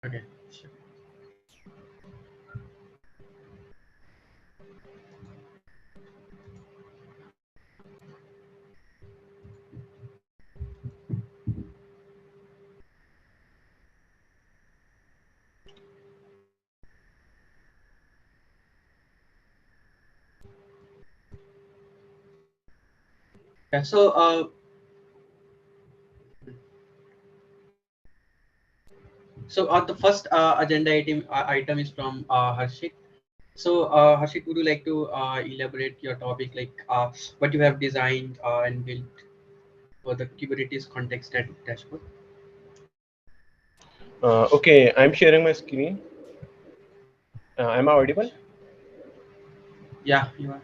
Okay, sure. Yeah, so the first agenda item is from Harshit. So Harshit, would you like to elaborate your topic, like what you have designed and built for the Kubernetes context dashboard? Okay, I'm sharing my screen. Am I audible? Yeah, you are.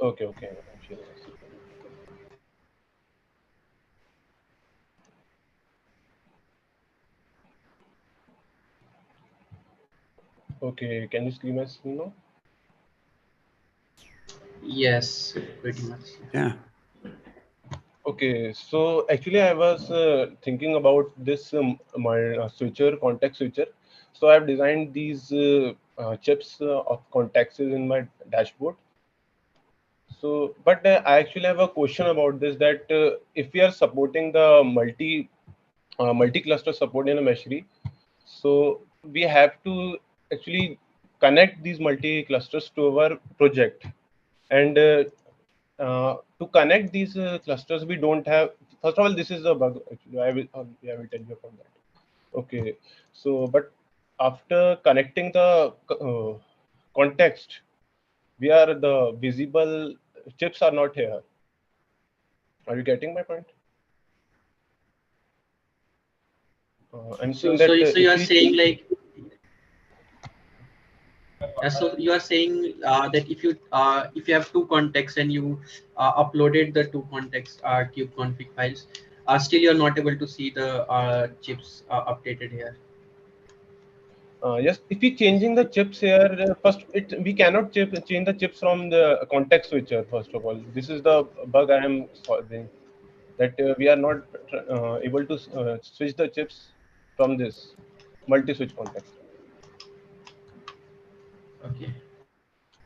Okay, okay, I'm sharing my screen. Okay, can you see my screen now? Yes, pretty much. Yeah. Okay, so actually I was thinking about this switcher, context switcher. So I've designed these chips of contexts in my dashboard. So, but I actually have a question about this, that if we are supporting the multi-cluster support in a Meshery, so we have to actually connect these multi-clusters to our project. And to connect these clusters, we don't have. First of all, this is a bug. Actually, I will tell you about that. Okay, so but after connecting the context, we are the visible chips are not here. Are you getting my point? I'm So saying so that so you if are we saying like so you are saying that if you have two contexts and you uploaded the two context cube config files, still you're not able to see the chips updated here. yes, if we changing the chips here, first we cannot change the chips from the context switcher. First of all, this is the bug I am solving. That we are not able to switch the chips from this multi-switch context. Okay.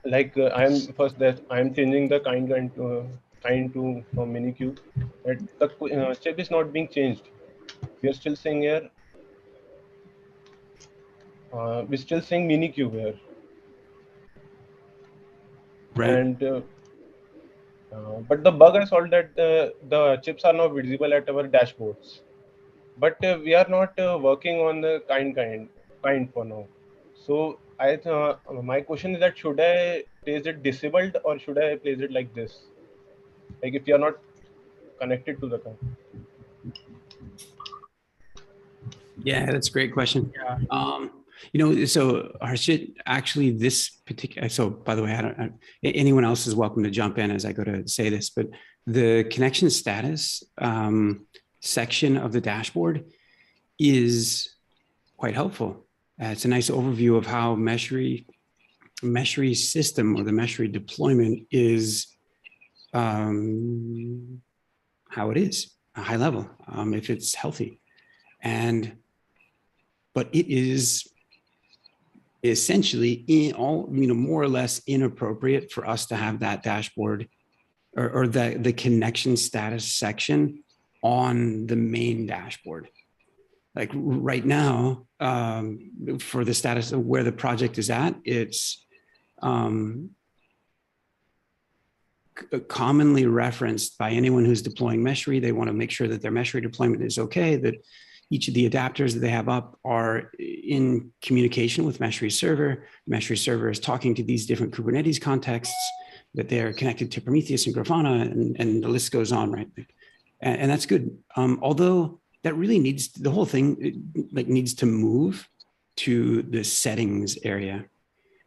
Like I am changing the kind to from minikube. That the chip is not being changed. We are still saying here. We're still saying minikube here, Right. and but the bug I solved that the chips are now visible at our dashboards. But we are not working on the kind for now. So my question is that should I place it disabled or should I place it like this? Like if you are not connected to the kind. Yeah, that's a great question. Yeah. So Harshit, actually, this particular. So, by the way, anyone else is welcome to jump in as I go to say this. But the connection status section of the dashboard is quite helpful. It's a nice overview of how Meshery system or the Meshery deployment is, how it is, a high level, if it's healthy, but it is essentially more or less inappropriate for us to have that dashboard or the connection status section on the main dashboard. Like right now, for the status of where the project is at, it's commonly referenced by anyone who's deploying Meshery. They want to make sure that their Meshery deployment is okay, that each of the adapters that they have up are in communication with Meshery server. Meshery server is talking to these different Kubernetes contexts, that they're connected to Prometheus and Grafana, and the list goes on, right? And that's good. Although that really needs, the whole thing needs to move to the settings area.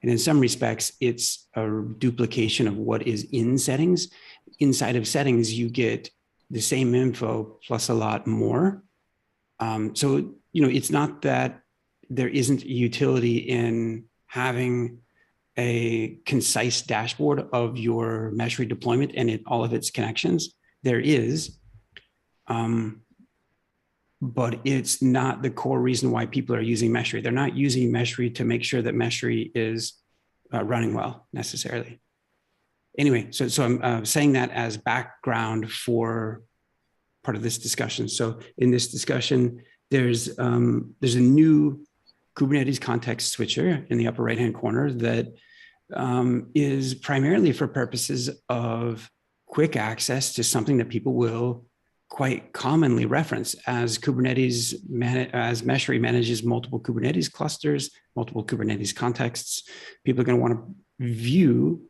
And in some respects, it's a duplication of what is in settings. Inside of settings, you get the same info plus a lot more. So, it's not that there isn't utility in having a concise dashboard of your Meshery deployment and all of its connections. There is. but it's not the core reason why people are using Meshery. They're not using Meshery to make sure that Meshery is running well necessarily. Anyway, so I'm saying that as background for part of this discussion. So in this discussion, there's a new Kubernetes context switcher in the upper right-hand corner that is primarily for purposes of quick access to something that people will quite commonly reference as Kubernetes, as Meshery manages multiple Kubernetes clusters, multiple Kubernetes contexts. People are going to want to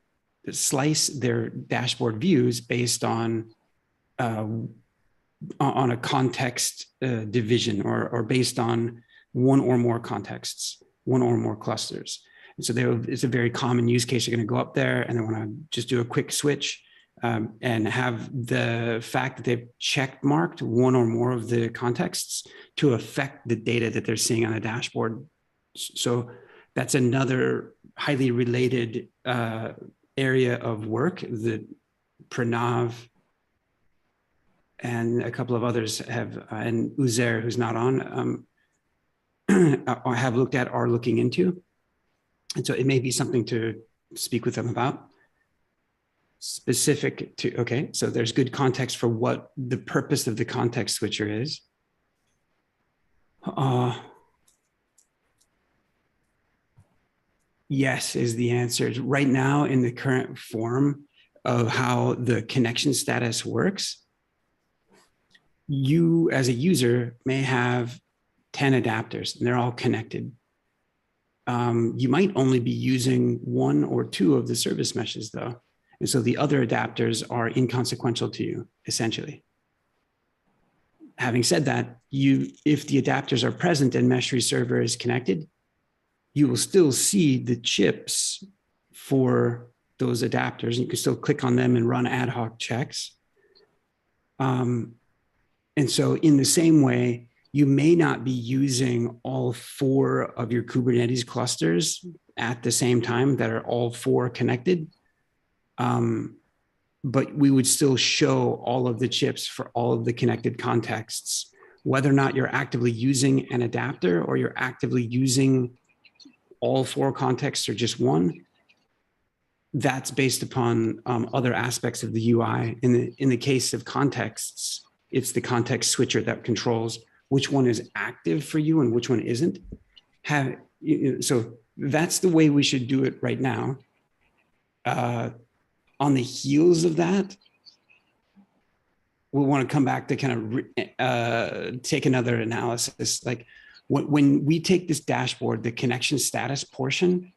slice their dashboard views based on a context division or based on one or more contexts, one or more clusters. And so it's a very common use case. You're going to go up there and they want to just do a quick switch and have the fact that they've check marked one or more of the contexts to affect the data that they're seeing on the dashboard. So that's another highly related area of work that Pranav and a couple of others have, and Uzair, who's not on, have looked at, are looking into. And so it may be something to speak with them about. Specific to, okay, so there's good context for what the purpose of the context switcher is. Yes is the answer. Right now, in the current form of how the connection status works, you as a user may have 10 adapters and they're all connected. You might only be using one or two of the service meshes though. And so the other adapters are inconsequential to you, essentially. Having said that, if the adapters are present and Meshery server is connected, you will still see the chips for those adapters. You can still click on them and run ad hoc checks. And so in the same way, you may not be using all 4 of your Kubernetes clusters at the same time that are all 4 connected. But we would still show all of the chips for all of the connected contexts, whether or not you're actively using an adapter or you're actively using all 4 contexts or just one. That's based upon other aspects of the UI. In the case of contexts, it's the context switcher that controls which one is active for you and which one isn't. So that's the way we should do it right now. On the heels of that, we want to come back to kind of take another analysis. Like when we take this dashboard, the connection status portion,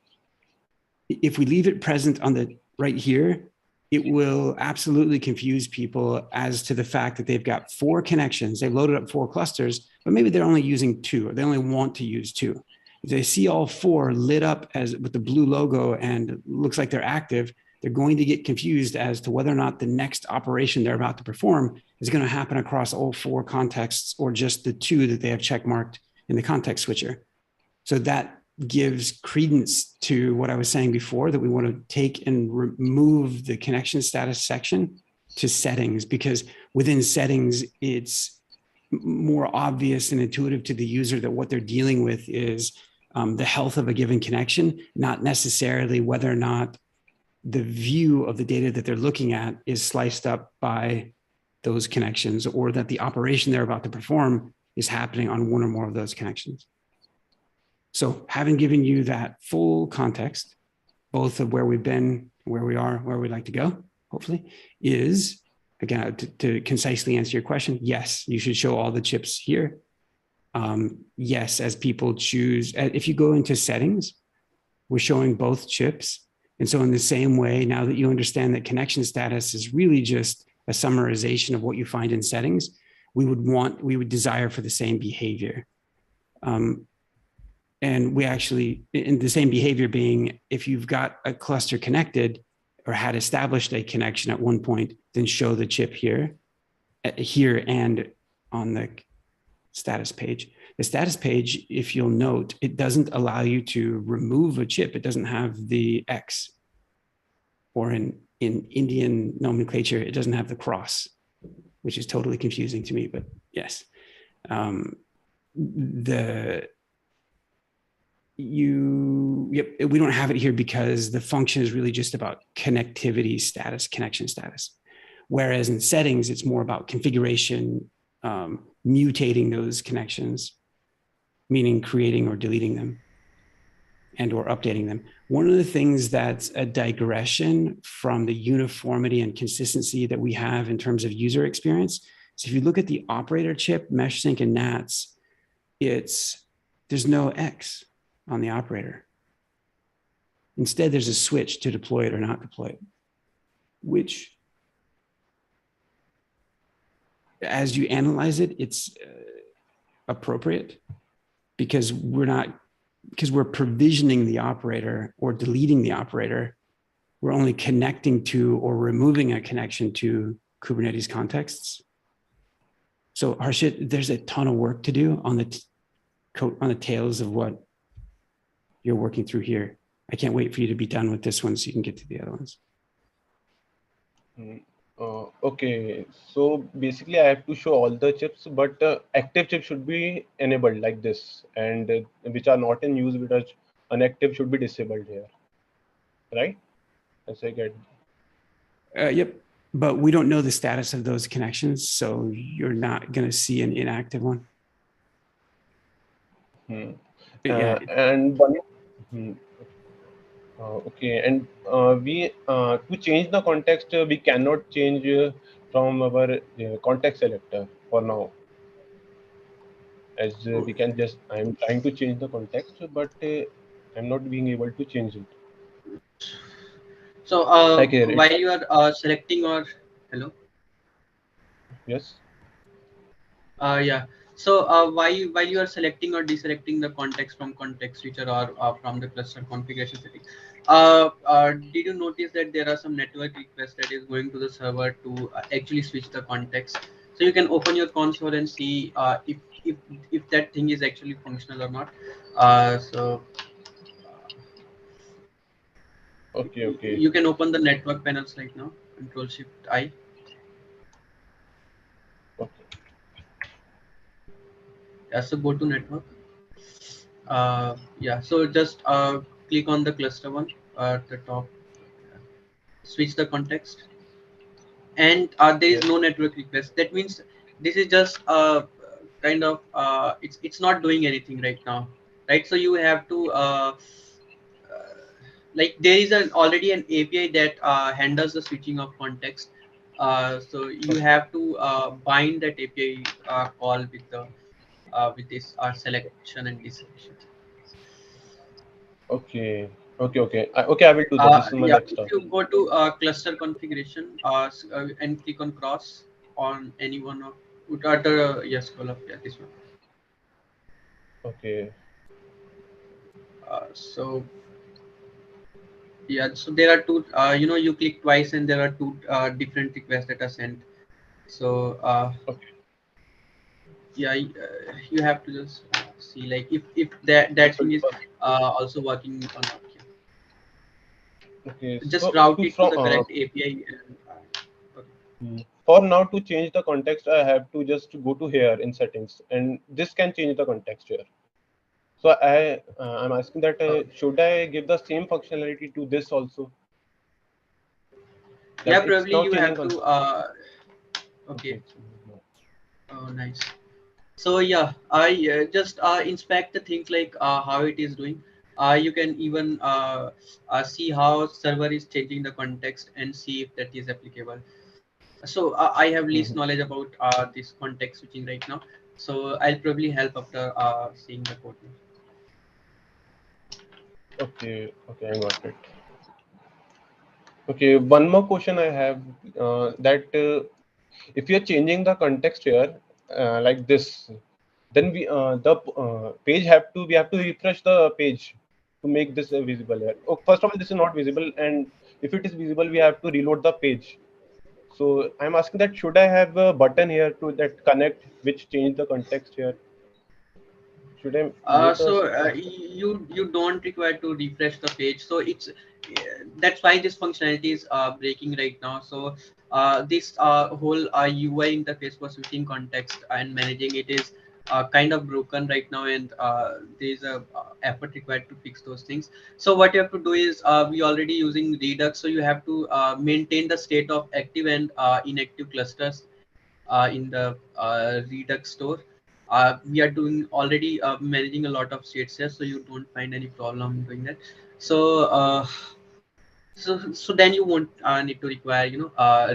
if we leave it present on the right here, it will absolutely confuse people as to the fact that they've got 4 connections. They've loaded up 4 clusters, but maybe they're only using 2, or they only want to use 2. If they see all 4 lit up as with the blue logo and looks like they're active, they're going to get confused as to whether or not the next operation they're about to perform is going to happen across all 4 contexts or just the 2 that they have check marked in the context switcher. So that gives credence to what I was saying before, that we want to take and remove the connection status section to settings, because within settings, it's more obvious and intuitive to the user that what they're dealing with is the health of a given connection, not necessarily whether or not the view of the data that they're looking at is sliced up by those connections, or that the operation they're about to perform is happening on one or more of those connections. So having given you that full context, both of where we've been, where we are, where we'd like to go, hopefully, is, again, to concisely answer your question, yes, you should show all the chips here. Yes, as people choose, if you go into settings, we're showing both chips. And so in the same way, now that you understand that connection status is really just a summarization of what you find in settings, we would desire for the same behavior. And we actually, in the same behavior being, if you've got a cluster connected or had established a connection at one point, then show the chip here and on the status page. The status page, if you'll note, it doesn't allow you to remove a chip. It doesn't have the X, or in Indian nomenclature, it doesn't have the cross, which is totally confusing to me, but yes. The we don't have it here because the function is really just about connectivity status, connection status. Whereas in settings, it's more about configuration, mutating those connections, meaning creating or deleting them and or updating them. One of the things that's a digression from the uniformity and consistency that we have in terms of user experience. So if you look at the operator chip, MeshSync and NATs, there's no X on the operator. Instead, there's a switch to deploy it or not deploy it, which as you analyze it, it's appropriate because we're provisioning the operator or deleting the operator. We're only connecting to or removing a connection to Kubernetes contexts. So Harshit, there's a ton of work to do on the tails of what you're working through here. I can't wait for you to be done with this one so you can get to the other ones. Okay, so basically I have to show all the chips, but active chip should be enabled like this, and which are not in use, which are inactive should be disabled here, right? As I get. Yep, but we don't know the status of those connections, so you're not going to see an inactive one. Yeah. And one. Okay, and we to change the context, we cannot change from our context selector for now. As we can just, I'm trying to change the context, but I'm not being able to change it. So Like here, while you are selecting or hello. Yes. Yeah. So while you are selecting or deselecting the context from context switcher or from the cluster configuration settings, did you notice that there are some network requests that is going to the server to actually switch the context? So you can open your console and see if that thing is actually functional or not. So Okay. Okay. you can open the network panels right now. Control Shift I. Okay. Yeah. So go to network. Yeah, so just click on the cluster one at the top, switch the context, and there is Yes. no network request. That means this is just kind of it's not doing anything right now, right? So you have to like there is already an API that handles the switching of context. So you Okay. have to bind that API call with this selection and deselection. Okay. Okay. Okay. I will do that. This is my Yeah, next if task. you go to cluster configuration and click on cross on any one of yes, scroll up, yeah, this one. Okay. So yeah, so there are two. You click twice and there are two different requests that are sent. So Okay. yeah, you have to just see like if that So, thing is also working or not. Yeah. okay. Just So route to it to from the correct API. And, okay. for now to change the context, I have to just go to here in settings, and this can change the context here. So I'm asking that should I give the same functionality to this also? Yeah, That it's probably now you changing. have to. Okay. Okay. Oh, nice. So yeah, I just inspect the things like how it is doing. You can even see how server is changing the context and see if that is applicable. So I have least Mhm. knowledge about this context switching right now. So I'll probably help after seeing the code. Okay, I got it. Okay, one more question I have that if you're changing the context here like this, then the page we have to refresh the page to make this visible here. Oh, first of all, this is not visible, and if it is visible, we have to reload the page. So I'm asking that should I have a button here to that connect which change the context here? Should I make a So you don't require to refresh the page. So it's that's why this functionality is breaking right now. So this whole UI interface for switching context and managing it is kind of broken right now, and there's a effort required to fix those things. So what you have to do is, we already using Redux, so you have to maintain the state of active and inactive clusters in the Redux store. We are doing already managing a lot of states here, so you don't find any problem doing that. So so then you won't need to require,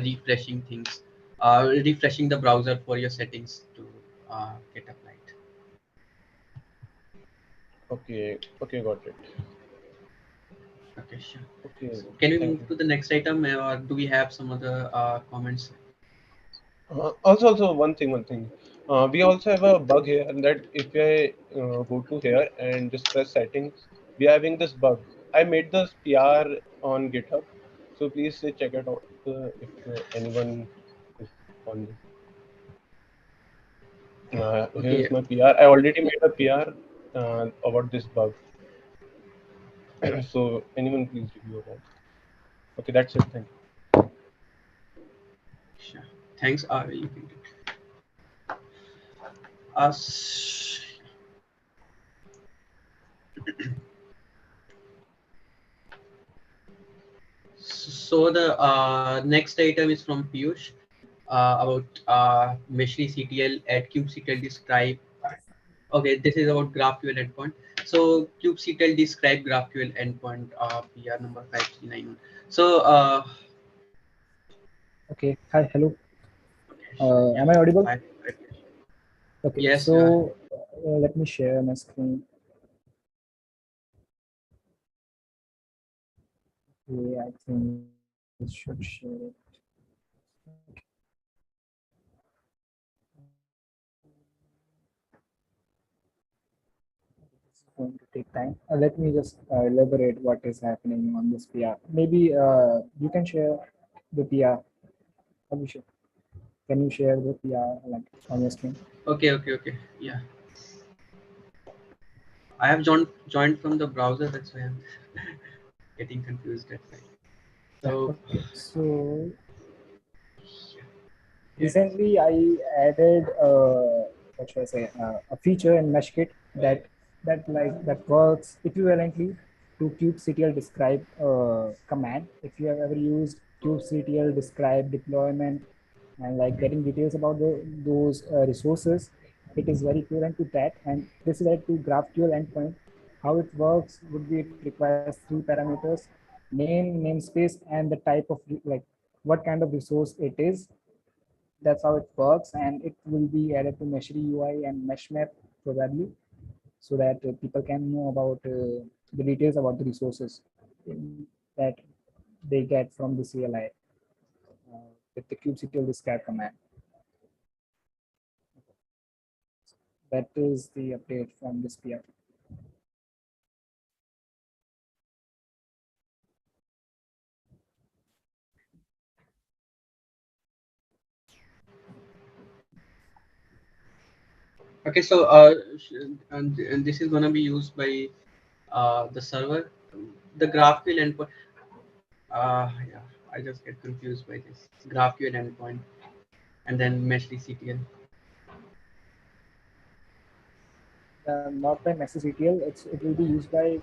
refreshing things, refreshing the browser for your settings to get applied. Okay, okay, got it. Okay, sure. Okay, So can we thank move you. to the next item, or do we have some other comments? Also, one thing. We also have a bug here, and that if I go to here and just press settings, we are having this bug. I made this PR on GitHub, so please check it out if anyone is on this. Here's Okay, my PR. I already made a PR about this bug, so anyone please review about. Okay, that's it. Thank you. sure. Thanks. You can do it. S- so the next item is from Piyush, about Meshery CTL at Cubectl describe. Okay, this is about GraphQL endpoint. So Cubectl describe GraphQL endpoint, PR number 5391. So Okay. Hi. Hello. yeah, Am I audible? five, five. Okay. Yes, you are. So let me share my screen. Okay, I think this should share it. This is going to take time. Let me just elaborate what is happening on this PR. Maybe you can share the PR. Abhishek, can you share the PR like on your screen? Okay, okay, okay. Yeah, I have joined from the browser. That's why I'm getting confused. That's why. Yeah. So Okay. So yeah, recently, I added what should I say a feature in Meshkit that works equivalently to kubectl describe command. If you have ever used kubectl describe deployment and like getting details about those resources, it is very equivalent to that. And this is added to GraphQL endpoint. How it works would be it requires three parameters: name, namespace, and the type of like what kind of resource it is. That's how it works, and it will be added to Meshery UI and mesh map probably, so that people can know about the details about the resources that they get from the CLI with the kubectl describe command. That is the update from this PR. okay. So and this is gonna be used by the server, the GraphQL endpoint. Yeah, I just get confused by this GraphQL endpoint and then Meshery CTL. Not by MessyCTL, it will be used by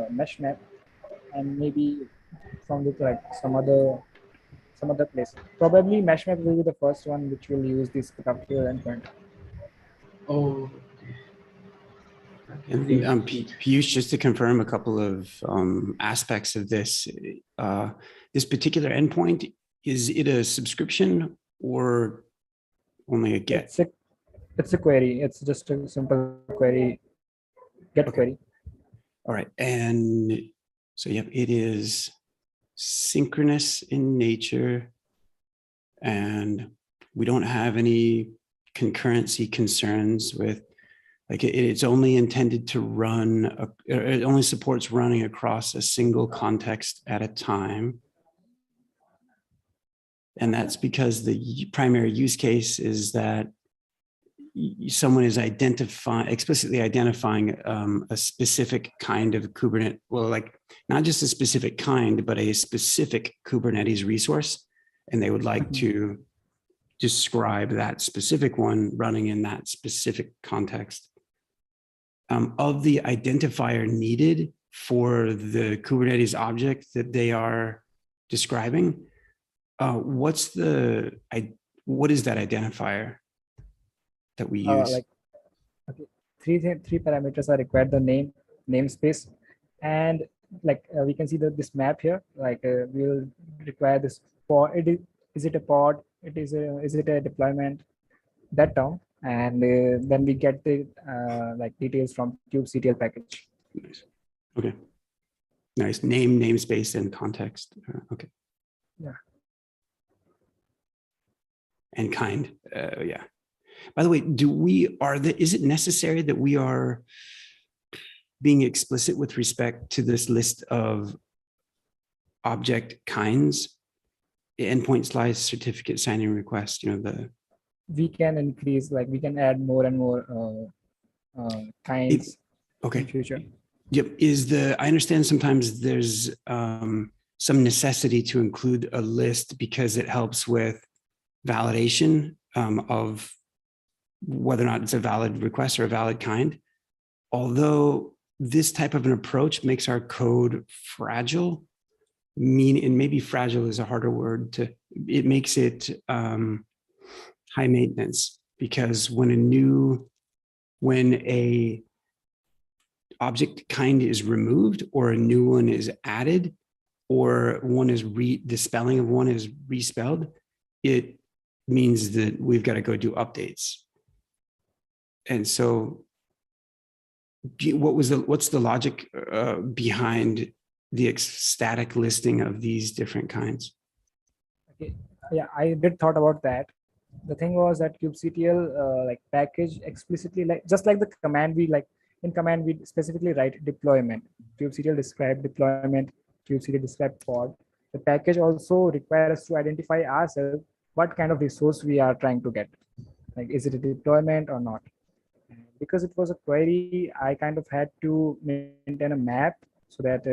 mesh map and maybe from the like some other place. Probably mesh map will be the first one which will use this GraphQL endpoint. Oh, okay, And great, great. Piyush, just to confirm a couple of aspects of this, this particular endpoint, is it a subscription or only a get? It's a query. It's just a simple query, get query. Okay. All right. And so, yep, it is synchronous in nature, and we don't have any concurrency concerns with, like, it's only intended to run, it only supports running across a single context at a time. And that's because the primary use case is that someone is explicitly identifying a specific kind of Kubernetes, well, like not just a specific kind, but a specific Kubernetes resource. And they would like to describe that specific one running in that specific context. Of the identifier needed for the Kubernetes object that they are describing, what is that identifier that we use? Like, okay, three parameters are required: the namespace, and like we can see this map here. Like we will require this pod. Is it a pod? Is it a deployment? That term, and then we get the like details from kubectl package. Nice. Okay. Nice. Namespace, and context. Okay. Yeah. And kind. Yeah. By the way, is it necessary that we are being explicit with respect to this list of object kinds, endpoint slice, certificate signing request, We can increase, like we can add more and more kinds okay. in future. Yep. I understand sometimes there's some necessity to include a list because it helps with validation of whether or not it's a valid request or a valid kind. Although this type of an approach makes our code fragile, and maybe fragile is a harder word it makes it high maintenance, because when a object kind is removed or a new one is added, or the spelling of one is respelled, it means that we've got to go do updates. And so what's the logic behind the static listing of these different kinds? Okay. Yeah, I did thought about that. The thing was that kubectl like package explicitly, like just like the command in command we specifically write deployment. Kubectl describe deployment, kubectl describe pod. The package also requires us to identify ourselves what kind of resource we are trying to get. Like, is it a deployment or not? Because it was a query, I kind of had to maintain a map so that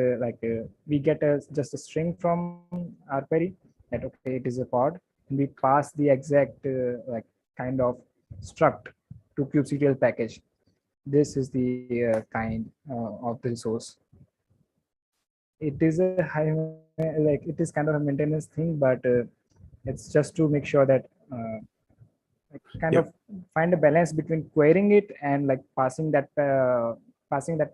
we get just a string from our query that, okay, it is a pod, and we pass the exact like kind of struct to kubectl package. This is the kind of the resource. It is a high, like it is kind of a maintenance thing, but it's just to make sure that kind Yep. of find a balance between querying it and like passing that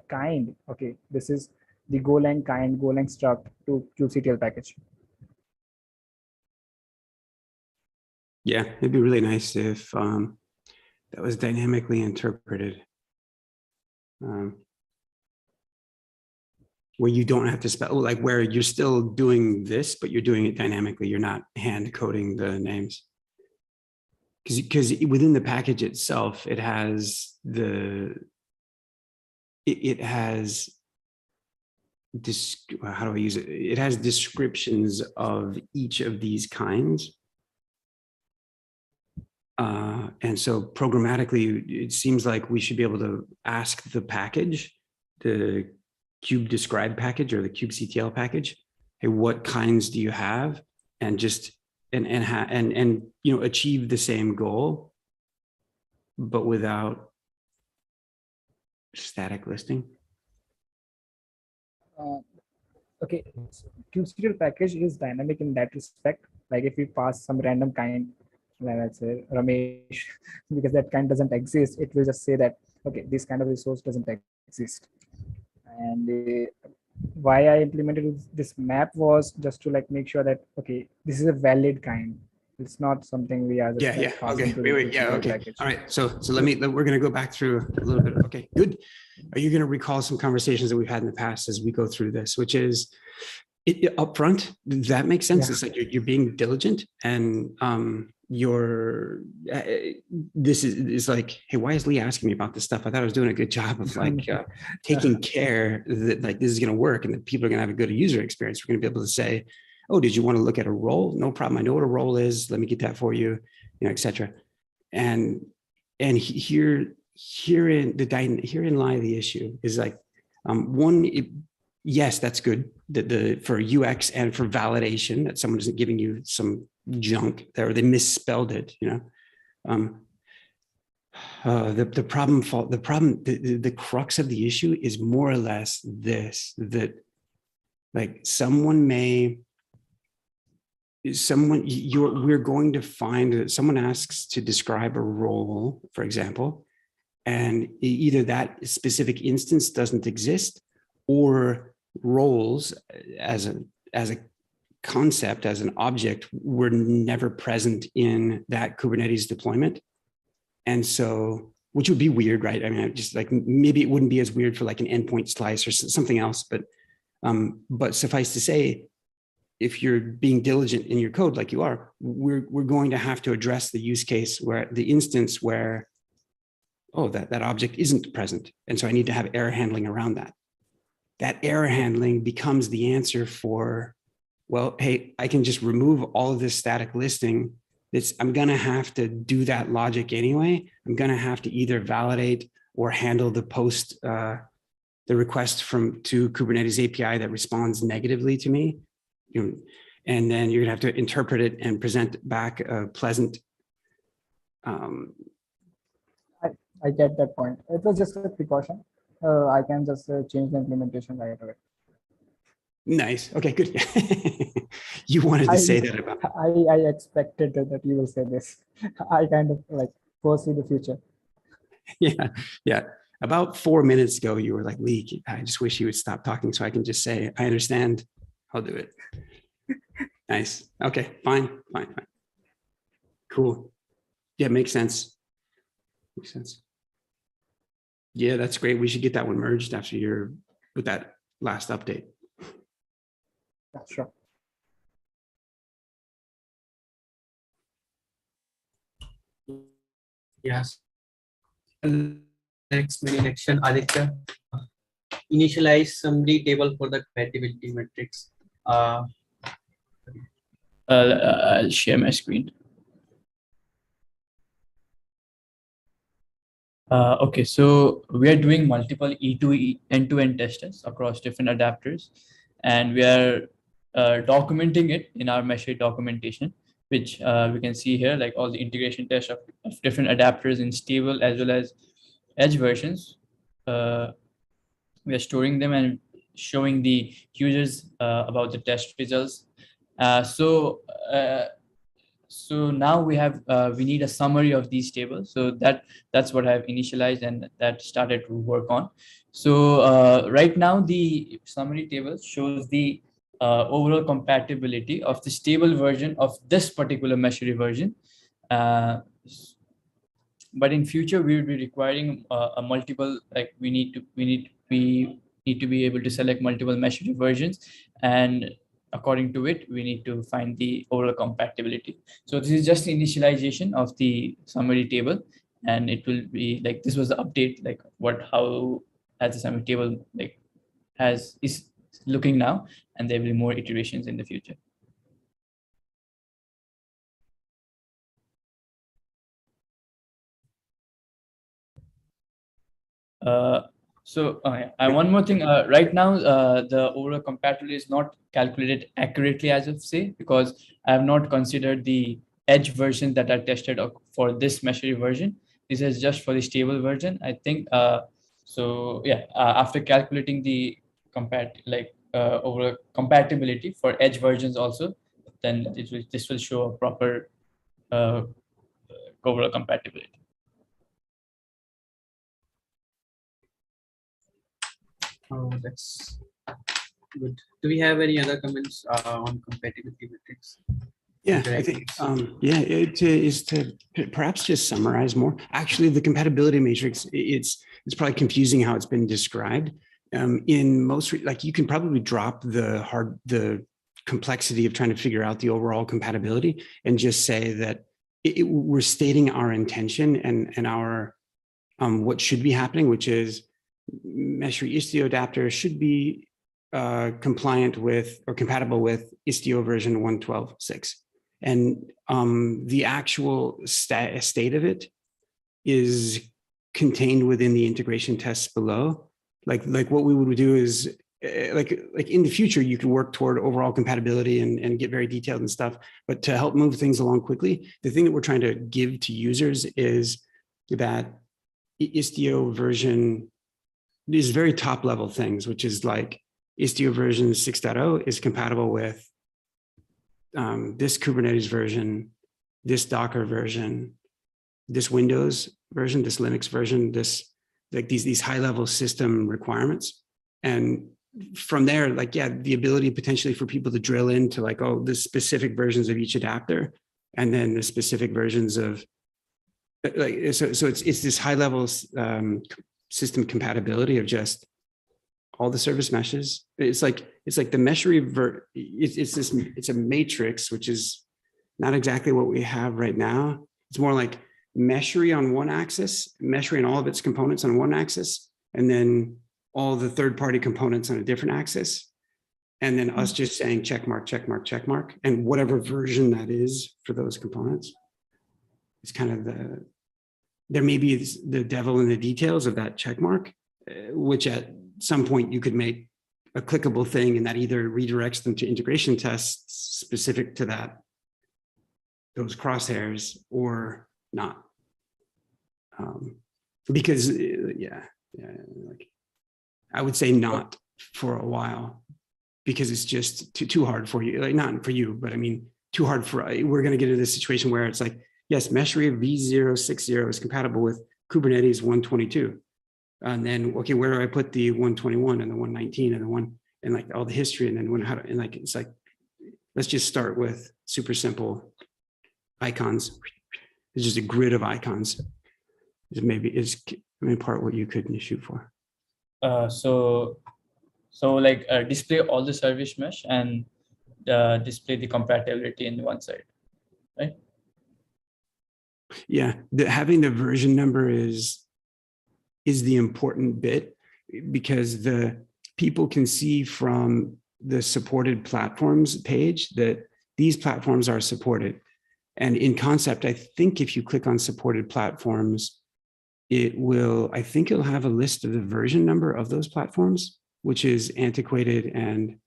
kind. Okay, this is the Golang kind, Golang struct to kubectl package. Yeah, it'd be really nice if that was dynamically interpreted, where you don't have to spell, like where you're still doing this, but you're doing it dynamically. You're not hand coding the names. Because within the package itself, it has how do I use it? It has descriptions of each of these kinds. And so programmatically, it seems like we should be able to ask the package, the cube describe package or the kubectl package, hey, what kinds do you have? And just and achieve the same goal, but without static listing. Okay, so kubectl package is dynamic in that respect. Like if we pass some random kind, let's say Ramesh, because that kind doesn't exist, it will just say that, okay, this kind of resource doesn't exist. And why I implemented this map was just to like make sure that, okay, this is a valid kind. It's not something we are just Yeah. Okay. Wait. Yeah. Okay. package. All right. So we're going to go back through a little bit. Okay, good. Are you going to recall some conversations that we've had in the past as we go through this, which is up front? That makes sense. Yeah. It's like you're being diligent, and this is like, hey, why is Lee asking me about this stuff? I thought I was doing a good job of like taking care that like this is going to work and that people are going to have a good user experience. We're going to be able to say, oh, did you want to look at a role? No problem. I know what a role is. Let me get that for you, et cetera. And herein lie the issue is like, yes, that's good. For UX and for validation that someone isn't giving you some junk there, or they misspelled it, you know. The crux of the issue is more or less this, that like we're going to find that someone asks to describe a role, for example, and either that specific instance doesn't exist, or roles as a concept, as an object, were never present in that Kubernetes deployment. And so, which would be weird, right? I mean, just like, maybe it wouldn't be as weird for like an endpoint slice or something else, but suffice to say, if you're being diligent in your code like you are, we're going to have to address the use case where the instance where, oh, that object isn't present. And so I need to have error handling around that. That error handling becomes the answer for, well, hey, I can just remove all of this static listing. I'm going to have to do that logic anyway. I'm going to have to either validate or handle the the request to Kubernetes API that responds negatively to me. And then you're going to have to interpret it and present back a pleasant. I get that point. It was just a precaution. I can just change the implementation right away. Nice. Okay, good. You wanted to say that about. I expected that you will say this. I kind of like foresee the future. Yeah. About 4 minutes ago, you were like, Lee, I just wish you would stop talking so I can just say, I understand. I'll do it. Nice. Okay, fine. Cool. Yeah, makes sense. Makes sense. Yeah, that's great. We should get that one merged after with that last update. Yeah, sure. Yes. Next main action, Aditya. Initialize summary table for the compatibility matrix. I'll share my screen. Okay, so we are doing multiple E2E end-to-end tests across different adapters, and we are documenting it in our Meshery documentation, which we can see here, like all the integration tests of different adapters in stable as well as edge versions. We are storing them and showing the users about the test results. So now we need a summary of these tables. So that's what I've initialized and that started to work on. So right now the summary table shows the overall compatibility of the stable version of this particular Meshery version. But in future we will be requiring a multiple, like we need to be able to select multiple Meshery versions, and according to it we need to find the overall compatibility. So this is just the initialization of the summary table, and it will be like, this was the update, like how as the summary table like is looking now, and there will be more iterations in the future. One more thing, right now, the overall compatibility is not calculated accurately as of say, because I have not considered the edge version that are tested for this Meshery version. This is just for the stable version, I think. After calculating the overall compatibility for edge versions also, then this will show a proper overall compatibility. Oh, that's good. Do we have any other comments on compatibility metrics? Yeah, I think, it is to perhaps just summarize more. Actually, the compatibility matrix, it's probably confusing how it's been described. In most, like, you can probably drop the complexity of trying to figure out the overall compatibility and just say that we're stating our intention and our what should be happening, which is Meshery Istio adapter should be compliant with or compatible with Istio version 1.12.6. And the actual state of it is contained within the integration tests below. Like what we would do is like in the future, you can work toward overall compatibility and get very detailed and stuff. But to help move things along quickly, the thing that we're trying to give to users is that Istio version, these very top level things, which is like Istio version 6.0 is compatible with this Kubernetes version, this Docker version, this Windows version, this Linux version, this like these high level system requirements. And from there, like, yeah, the ability potentially for people to drill into like, oh, the specific versions of each adapter, and then the specific versions of like, so it's this high level system compatibility of just all the service meshes. It's like the Meshery it's a matrix, which is not exactly what we have right now. It's more like Meshery on one axis, Meshery and all of its components on one axis, and then all the third-party components on a different axis. And then us just saying check mark, check mark, check mark, and whatever version that is for those components. It's kind of there may be the devil in the details of that check mark, which at some point you could make a clickable thing, and that either redirects them to integration tests specific to those crosshairs or not. Because like, I would say not for a while, because it's just too hard for you. Like, not for you, but I mean, too hard for, we're going to get into this situation where it's like, yes, Meshery v060 is compatible with Kubernetes 122. And then, okay, where do I put the 121 and the 119 and the one, and like all the history, and then and like, it's like, let's just start with super simple icons. It's just a grid of icons. Is part what you could shoot for. So like display all the service mesh and display the compatibility in one side, right? Yeah, having the version number is the important bit, because the people can see from the supported platforms page that these platforms are supported. And in concept, I think if you click on supported platforms, I think it'll have a list of the version number of those platforms, which is antiquated. And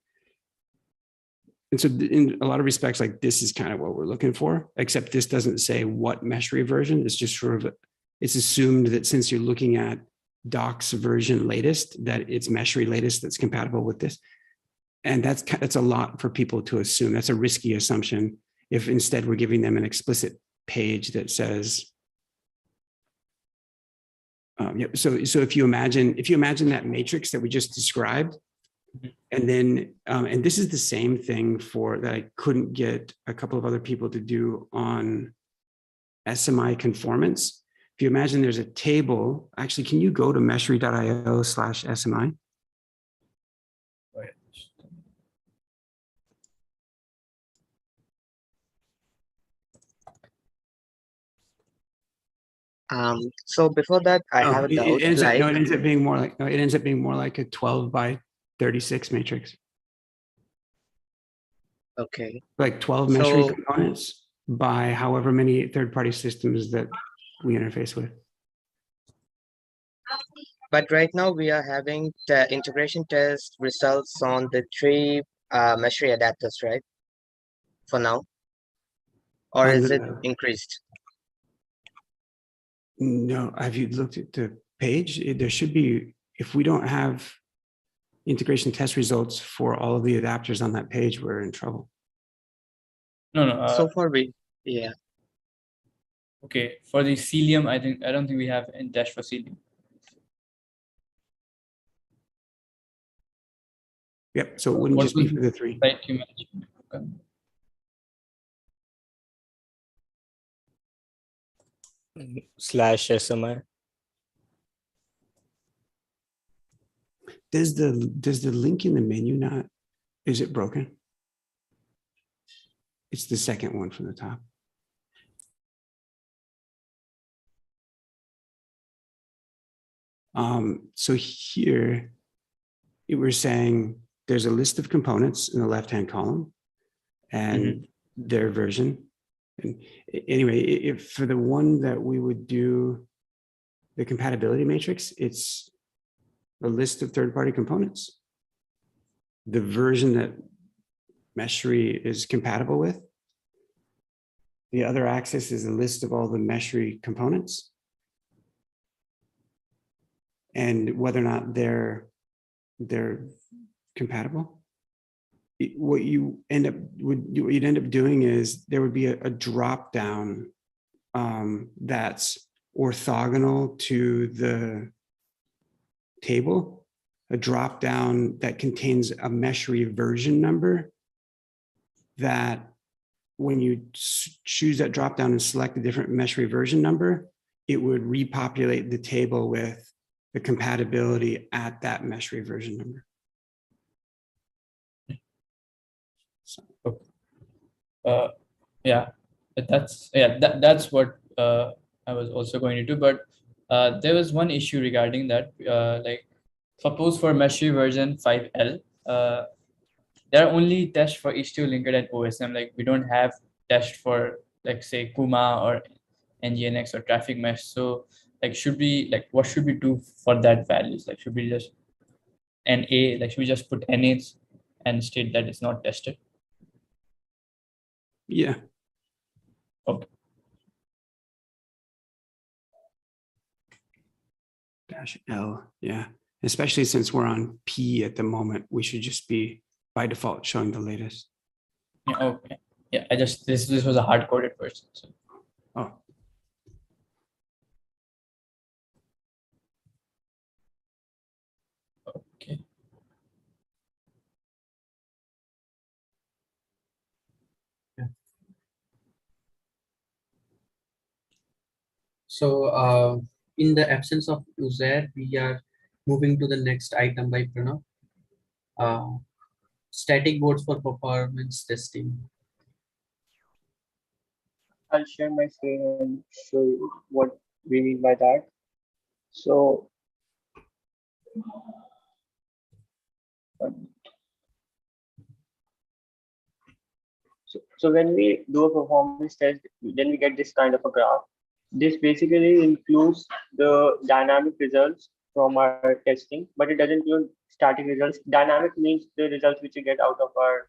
so in a lot of respects, like, this is kind of what we're looking for, except this doesn't say what Meshery version. It's just sort of, it's assumed that since you're looking at Doc's version latest, that it's Meshery latest that's compatible with this. And that's a lot for people to assume. That's a risky assumption if instead we're giving them an explicit page that says, so if you imagine that matrix that we just described, and then and this is the same thing that I couldn't get a couple of other people to do on SMI conformance. If you imagine there's a table, actually, can you go to meshery.io/SMI? So before that, I have a doubt. It ends up being more like a 12 by 36 matrix. Okay. Like 12 Meshery components by however many third-party systems that we interface with. But right now we are having the integration test results on the 3 Meshery adapters, right? For now, or is it increased? No, have you looked at the page? There should be, if we don't have integration test results for all of the adapters on that page, we're in trouble. No. So far yeah. Okay, for the Celium, I don't think we have in dash for Celium. Yep. So it wouldn't just be for the 3. Right, you mentioned. Okay. /SMI. Does the link in the menu not, is it broken? It's the second one from the top. So here we're saying there's a list of components in the left-hand column and their version. And anyway, if for the one that we would do the compatibility matrix, it's a list of third-party components. the version that Meshery is compatible with. The other axis is a list of all the Meshery components and whether or not they're compatible. What you'd end up doing is there would be a drop down that's orthogonal to the table, a drop down that contains a Meshery version number that when you choose that drop down and select a different Meshery version number, it would repopulate the table with the compatibility at that Meshery version number. So. Yeah, that's what I was also going to do. But there was one issue regarding that. Like, suppose for Meshery version 5L, there are only tests for H2 Linked and OSM. Like, we don't have tests for, like, say, Kuma or NGNX or traffic mesh. So, like, what should we do for that values? Like, should we just NA, like, should we just put NAs and state that it's not tested? Yeah. Okay. -L, yeah. Especially since we're on P at the moment, we should just be by default showing the latest. Yeah, okay. Yeah, this was a hard-coded version. So. Oh. Okay. So in the absence of Uzair, we are moving to the next item by Pranav. Static boards for performance testing. I'll share my screen and show you what we mean by that. So, so when we do a performance test, then we get this kind of a graph. This basically includes the dynamic results from our testing, but it doesn't include static results. Dynamic means the results which you get out of our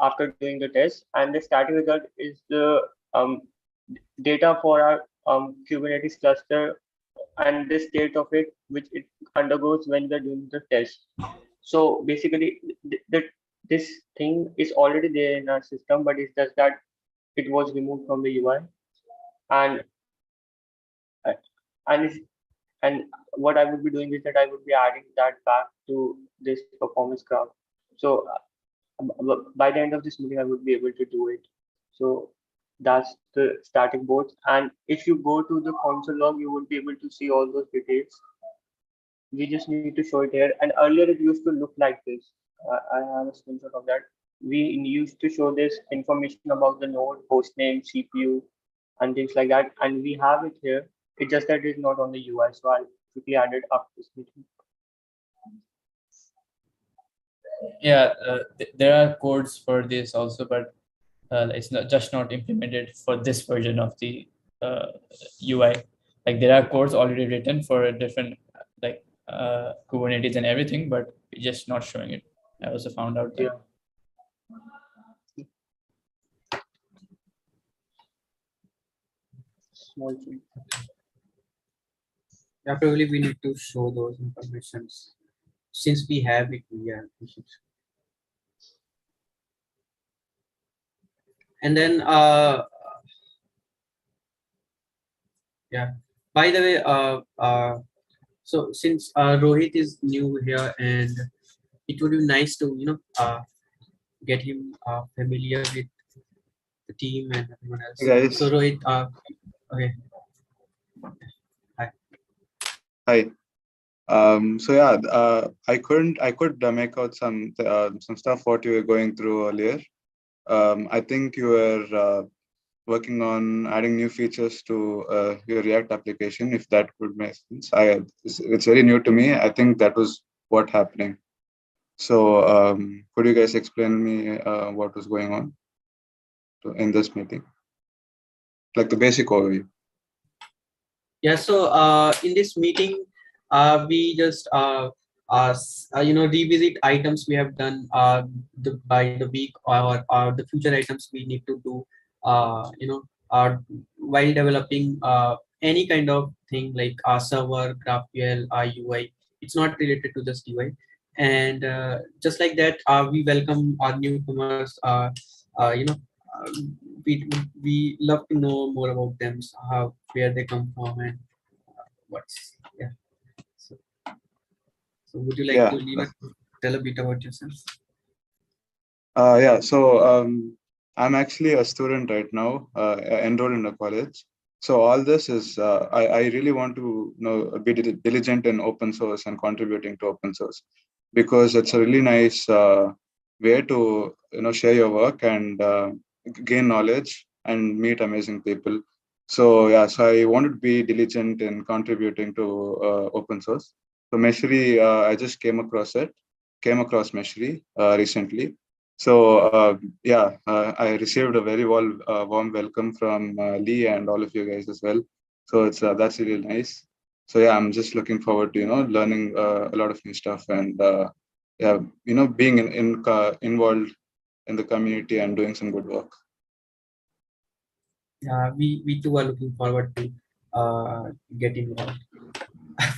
after doing the test, and the static result is the data for our Kubernetes cluster and the state of it which it undergoes when we're doing the test. So basically, this thing is already there in our system, but it's just that it was removed from the UI, and and and what I would be doing is that I would be adding that back to this performance graph. So by the end of this meeting, I would be able to do it. So that's the static boards. And if you go to the console log, you would be able to see all those details. We just need to show it here. And earlier it used to look like this. I have a screenshot of that. We used to show this information about the node, hostname, CPU, and things like that. And we have it here. It's just that it's not on the UI. So I'll quickly add it after this meeting. Yeah, there are codes for this also, but it's not implemented for this version of the UI. Like, there are codes already written for different Kubernetes and everything, but we're just not showing it. I also found out that. Yeah. Small change. Yeah, probably we need to show those informations. Since we have it, we should. And then yeah. By the way, so since Rohit is new here, and it would be nice to get him familiar with the team and everyone else. Hey guys. So Rohit, okay. Hi. Hi. So yeah, I could make out some stuff what you were going through earlier. I think you were working on adding new features to your React application, if that would make sense. It's very new to me. I think that was what happening. So could you guys explain me what was going on in this meeting, like the basic overview? Yeah. So in this meeting, we just revisit items we have done by the week, or the future items we need to do, while developing any kind of thing like server, GraphQL, UI. It's not related to just UI. And just like that, we welcome our newcomers. Uh, we love to know more about them, so how, where they come from, and what's, yeah. So, so would you like Yeah. to, tell a bit about yourself? Yeah. So I'm actually a student right now, enrolled in a college. So all this is, I really want to be diligent in open source and contributing to open source, because it's a really nice way to share your work and gain knowledge and meet amazing people. So yeah, so I wanted to be diligent in contributing to open source. So Meshery, I just came across Meshery recently. So yeah, I received a very warm welcome from Lee and all of you guys as well. So it's that's really nice. So yeah, I'm just looking forward to learning a lot of new stuff, and yeah, being involved in the community and doing some good work. We too are looking forward to get involved,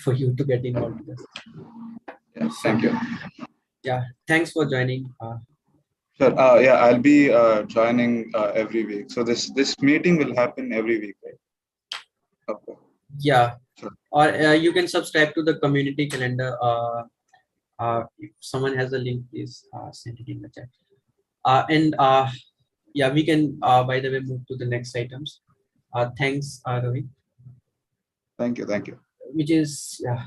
for you to get involved with us. Yeah, So thank you. yeah, thanks for joining. Sure. Yeah, I'll be joining every week. So this meeting will happen every week, right? Okay. Yeah, Sure. or you can subscribe to the community calendar. If someone has a link, please send it in the chat. And yeah, we can by the way move to the next items. Thanks, Ravi. Thank you. Thank you. Which is, yeah,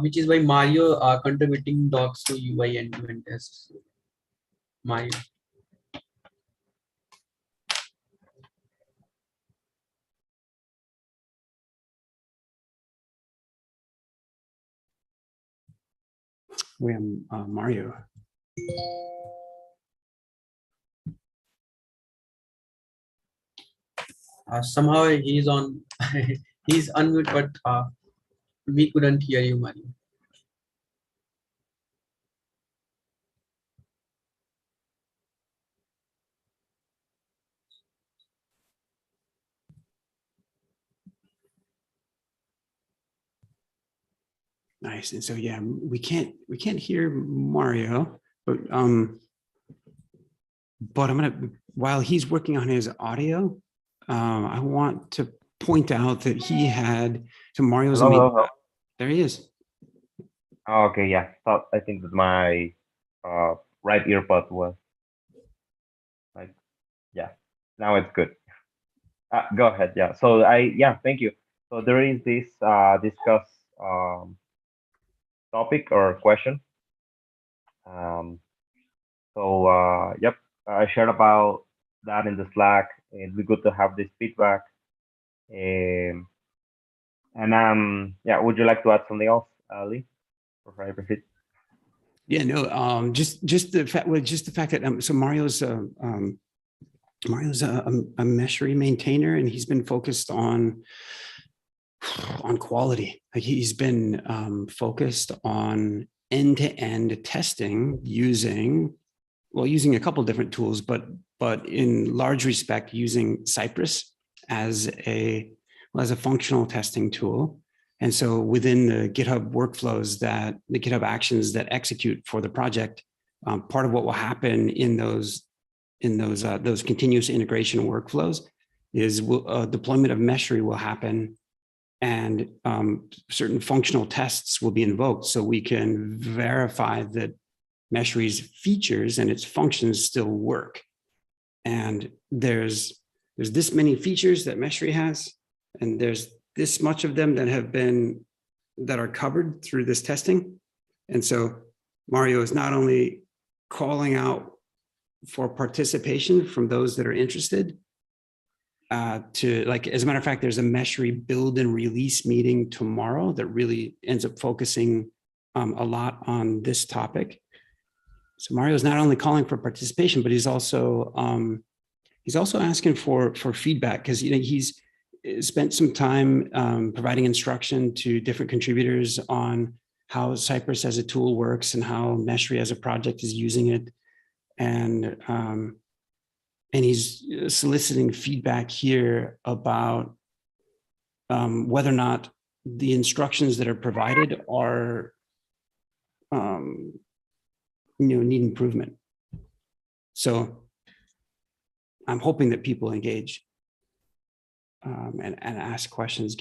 which is by Mario contributing docs to UI and event tests. Mario. We have Mario. Somehow he's on, he's unmute, but we couldn't hear you, Mario. Nice. And so yeah, we can't hear Mario, but I'm gonna, while he's working on his audio, I want to point out that he had, so Mario's Hello. there he is. Okay, yeah. So I think that my right earpod was like, yeah. Now it's good. Go ahead. Yeah. So thank you. So there is this discuss topic or question. Yep, I shared about that in the Slack. It'd be good to have this feedback. Yeah. Would you like to add something else, Lee? Before I proceed? Yeah, no, just the fact, well, just the fact that so Mario's a Meshery maintainer, and he's been focused on quality. Like he's been focused on end-to-end testing using a couple of different tools, but in large respect using Cypress as a functional testing tool. And so within the GitHub workflows, that the GitHub actions that execute for the project, part of what will happen in those continuous integration workflows is deployment of Meshery will happen, and certain functional tests will be invoked, so we can verify that Meshery's features and its functions still work. And there's this many features that Meshery has, and there's this much of them that are covered through this testing. And so Mario is not only calling out for participation from those that are interested, to, like, as a matter of fact, there's a Meshery build and release meeting tomorrow that really ends up focusing a lot on this topic. So Mario is not only calling for participation, but he's also asking for feedback, because he's spent some time providing instruction to different contributors on how Cypress as a tool works and how Meshery as a project is using it. And he's soliciting feedback here about whether or not the instructions that are provided are, need improvement. So I'm hoping that people engage and ask questions.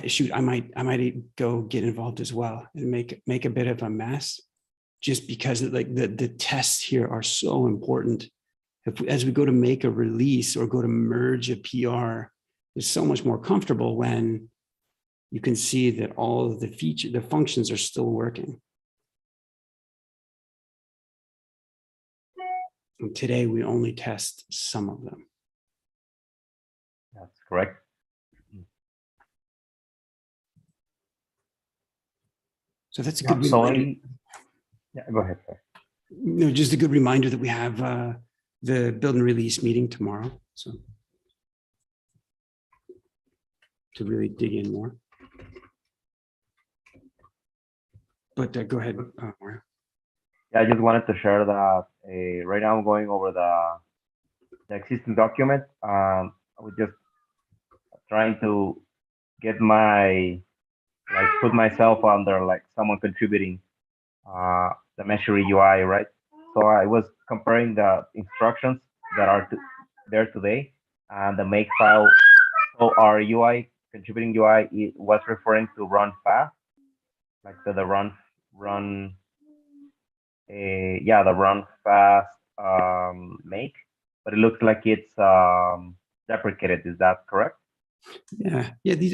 Shoot, I might go get involved as well and make a bit of a mess, just because the tests here are so important. As we go to make a release or go to merge a PR, it's so much more comfortable when you can see that all of the functions are still working. And today we only test some of them. That's correct. So that's a good So reminder. yeah, go ahead. Sir. No, just a good reminder that we have the build and release meeting tomorrow. So to really dig in more. But go ahead, Mario. Yeah, I just wanted to share that right now I'm going over the existing document. I was just trying to get put myself under someone contributing the Meshery UI, right? So I was comparing the instructions that are there today and the make file. So our UI, contributing UI, it was referring to run fast, like the run fast make, but it looks like it's deprecated. Is that correct? Yeah.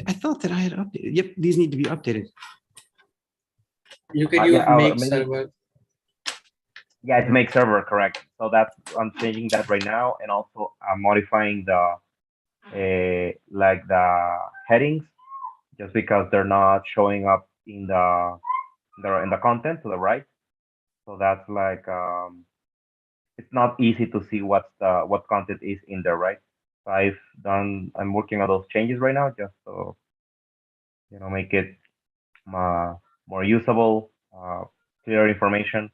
I thought that I had updated. Yep, these need to be updated. You can use make maybe, server. Yeah, it's make server, correct. So I'm changing that right now, and also I'm modifying the the headings, just because they're not showing up in the content to the right. So that's it's not easy to see what content is in there, right? So I'm working on those changes right now, just to make it more usable, clear information.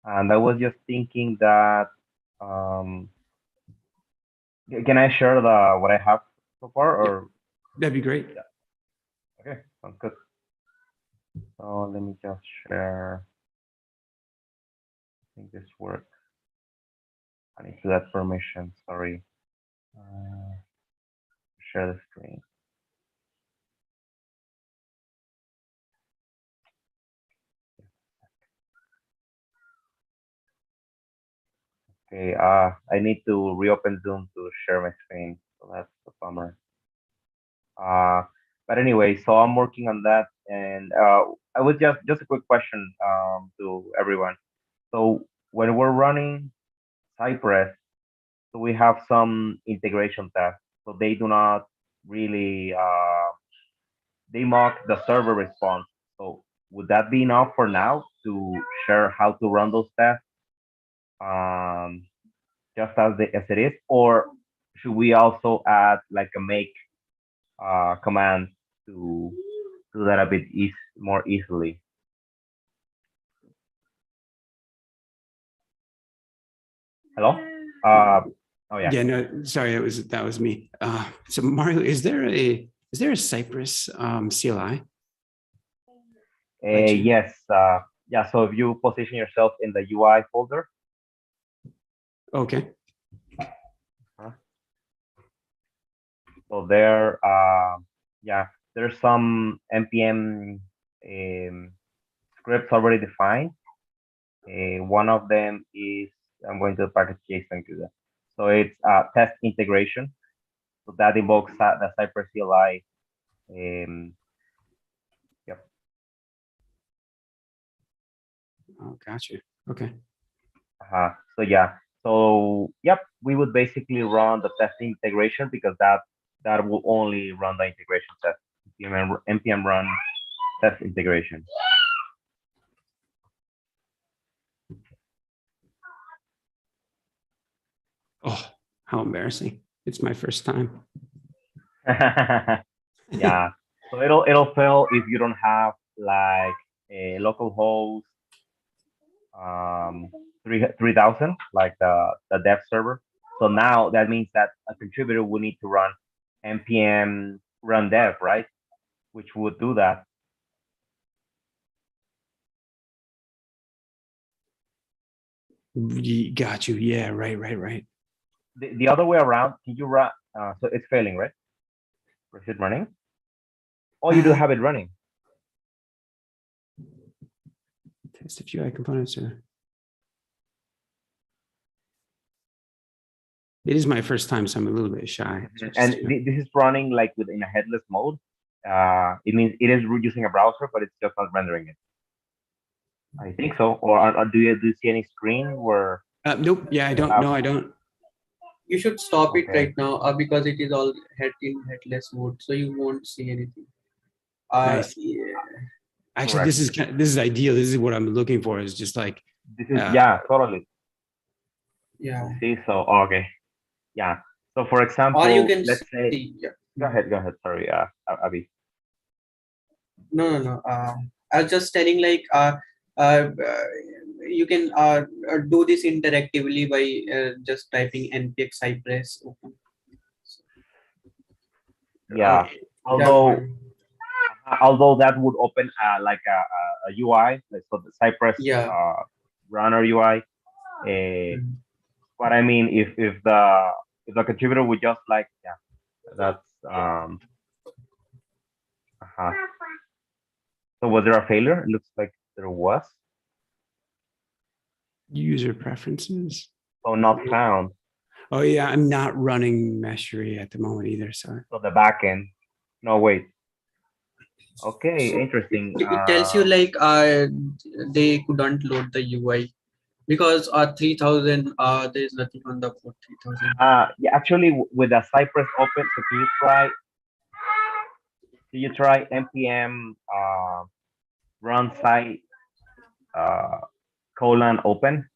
And I was just thinking that can I share what I have so far, or that'd be great. Yeah. Okay, sounds good. So let me just share. I think this works. I need to that permission. Sorry. Share the screen. Okay. I need to reopen Zoom to share my screen. So that's a bummer. But anyway, so I'm working on that, and I was just a quick question to everyone. So when we're running Cypress, so we have some integration tests. So they do not really they mock the server response. So would that be enough for now to share how to run those tests, just as it is, or should we also add like a make command to do that a bit more easily? Hello? Oh yeah. Yeah, no, sorry, that was me. So Mario, is there a Cypress CLI? Yes. Yeah. So if you position yourself in the UI folder. Okay. So there, yeah, there's some npm scripts already defined. One of them is, I'm going to package JSON to that. So it's test integration. So that invokes the Cypress CLI. Yep. Oh, gotcha. Okay. So yeah. So yep, we would basically run the test integration, because that will only run the integration test. npm run test integration. Oh, how embarrassing. It's my first time. Yeah. So it'll fail if you don't have like a local host 3000, like the dev server. So now that means that a contributor will need to run npm run dev, right? Which would do that. Got you. Yeah, right. The other way around, can you run? So it's failing, right? Or is it running? Oh, you do have it running. Test a few UI components. It is my first time, so I'm a little bit shy. And this is running like within a headless mode. It means it is using a browser, but it's just not rendering it. I think so. Or do you see any screen where? Nope. Yeah, I don't. No, I don't. You should stop it Okay. right now because it is all headless mode, so you won't see anything. Nice. Yeah. Actually, Correct. this is ideal. This is what I'm looking for. Is just like This is yeah, totally. Yeah. See, so okay, yeah. So for example, Or you can let's say. see. Yeah. Go ahead. Sorry, Abhi. No. I was just telling like you can do this interactively by just typing npx cypress open. Yeah. Although that would open like a UI, like so the Cypress Yeah. runner UI. But I mean, if the contributor would just like that's So was there a failure? It looks like there was. User preferences. So not found. Oh yeah, I'm not running Meshery at the moment either. So the backend. No, wait. Okay, interesting. It tells you like they couldn't load the UI because 3000 there is nothing on the port 3000. Yeah, actually with the Cypress open, so can you try npm run site colon open?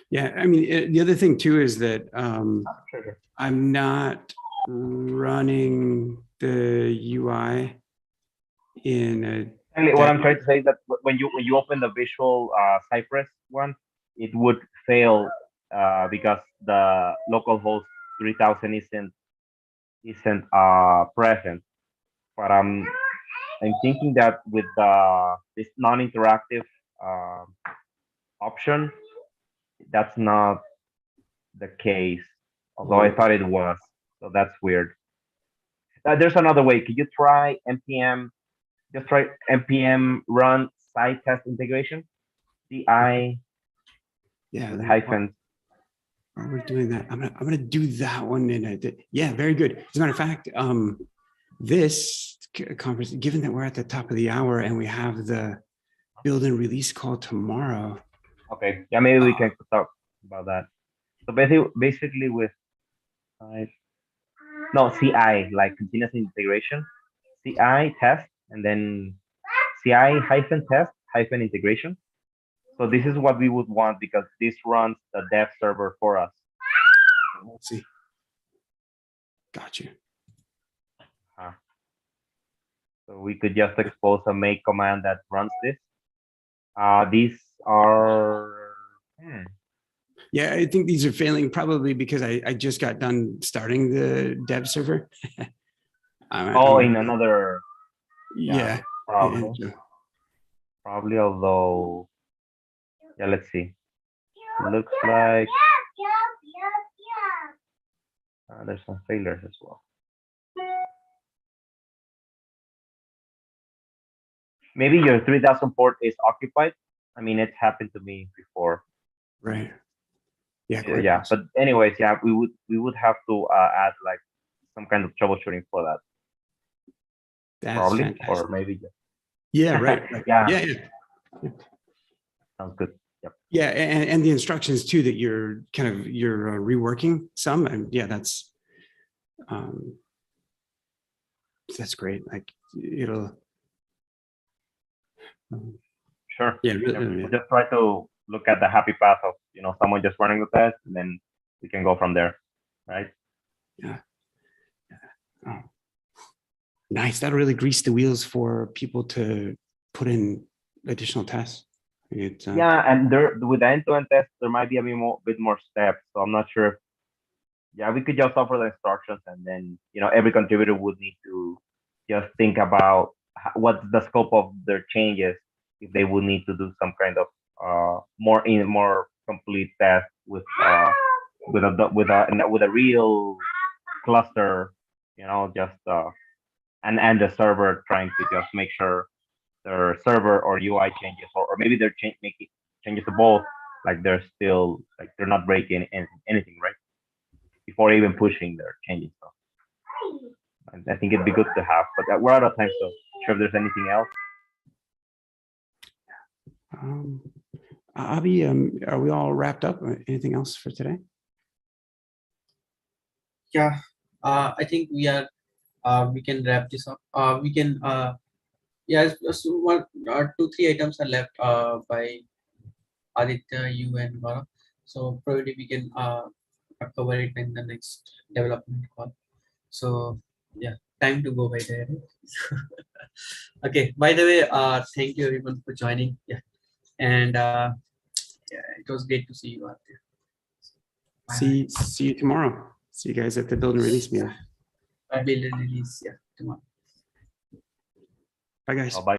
Yeah, I mean the other thing too is that I'm not running the UI in a. What I'm trying to say is that when you open the visual Cypress one, it would fail because the localhost 3000 isn't present. But I'm thinking that with this non-interactive option, that's not the case. Although I thought it was, so that's weird. There's another way. Could you try npm? Just try npm run site test integration. CI. Yeah. Hyphen. While we're doing that, I'm gonna do that one in a. Yeah, very good. As a matter of fact, this conference, given that we're at the top of the hour and we have the build and release call tomorrow. Okay. Yeah, maybe we can talk about that. So basically with CI, like continuous integration, CI test, and then CI hyphen test hyphen integration. So this is what we would want because this runs the dev server for us. Let's see. Got you. So we could just expose a make command that runs this. These are. Yeah, I think these are failing probably because I just got done starting the dev server. In another. Yeah. Probably, although. Yeah, let's see. Looks like there's some failures as well. Maybe your 3000 port is occupied. I mean, it's happened to me before. Right. Yeah. Yeah. But anyways, yeah, we would have to add like some kind of troubleshooting for that. That's probably, fantastic. or maybe. Yeah. Right. Yeah. Sounds good. Yep. Yeah, and the instructions too that you're reworking some, and yeah, that's great. Like it'll. Sure. Yeah. We'll just try to look at the happy path of someone just running the test, and then we can go from there, right? Yeah. Oh, nice. That'll really grease the wheels for people to put in additional tests. Yeah, and there with the end-to-end test, there might be a bit more steps. So I'm not sure. Yeah, we could just offer the instructions, and then every contributor would need to just think about what's the scope of their changes if they would need to do some kind of more complete test with a real cluster, just and the server trying to just make sure their server or UI changes, or maybe they're making changes to both, like they're still like they're not breaking anything, right? Before even pushing their changes. So I think it'd be good to have, but we're out of time, so sure if there's anything else. Abhi, are we all wrapped up? Anything else for today? Yeah, I think we are. We can wrap this up. We can. Yeah, so one, 2, 3 items are left. By Aditya, you and Gaurav. So probably we can cover it in the next development call. So yeah, time to go by there. Okay. By the way, thank you everyone for joining. Yeah, and yeah, it was great to see you out there. See you tomorrow. See you guys at the build and release meeting. Build and release. Yeah, tomorrow. Bye, guys. Bye.